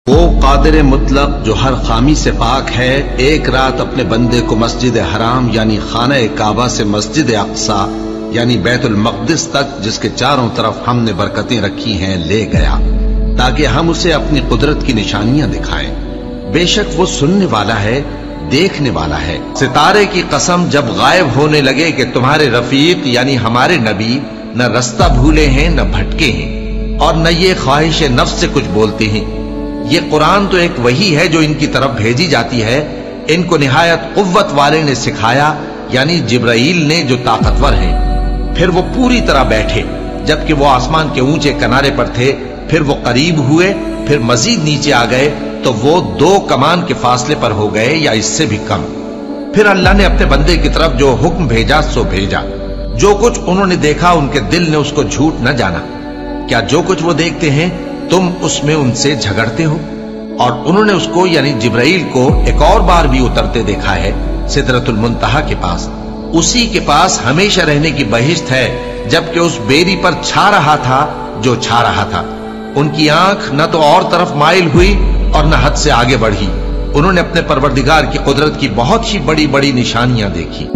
وہ قادر مطلق جو ہر خامی سے پاک ہے، ایک رات اپنے بندے کو مسجد حرام یعنی خانہ کعبہ سے مسجد اقصی یعنی بیت المقدس تک، جس کے چاروں طرف ہم نے برکتیں رکھی ہیں، لے گیا تاکہ ہم اسے اپنی قدرت کی نشانیاں دکھائیں۔ بے شک وہ سننے والا ہے، دیکھنے والا ہے۔ ستارے کی قسم جب غائب ہونے لگے کہ تمہارے رفیق یعنی ہمارے نبی نہ رستہ بھولے ہیں نہ بھٹکے ہیں، اور نہ یہ خواہش نفس سے کچھ بولتے ہیں۔ یہ قرآن تو ایک وحی ہے جو ان کی طرف بھیجی جاتی ہے، ان کو نہایت قوت والے نے سکھایا، یعنی جبرائیل نے جو طاقتور ہیں۔ پھر وہ پوری طرح بیٹھے، جبکہ وہ آسمان کے اونچے کنارے پر تھے، پھر وہ قریب ہوئے، پھر مزید نیچے آ گئے تو وہ 2 کمان کے فاصلے پر ہو گئے یا اس سے بھی کم۔ پھر اللہ نے اپنے بندے کی طرف جو حکم بھیجا سو بھیجا۔ جو کچھ انہوں نے دیکھا ان کے دل نے اس کو جھوٹ نہ جانا۔ کیا جو کچھ وہ دیکھتے ہیں تم اس میں ان سے جھگڑتے ہو؟ اور انہوں نے اس کو یعنی جبرائیل کو ایک اور بار بھی اترتے دیکھا ہے سدرۃ المنتہا کے پاس۔ اسی کے پاس ہمیشہ رہنے کی بہشت ہے، جبکہ اس بیری پر چھا رہا تھا جو چھا رہا تھا۔ ان کی آنکھ نہ تو اور طرف مائل ہوئی اور نہ حد سے آگے بڑھی۔ انہوں نے اپنے پروردگار کی قدرت کی بہت ہی بڑی بڑی نشانیاں دیکھی۔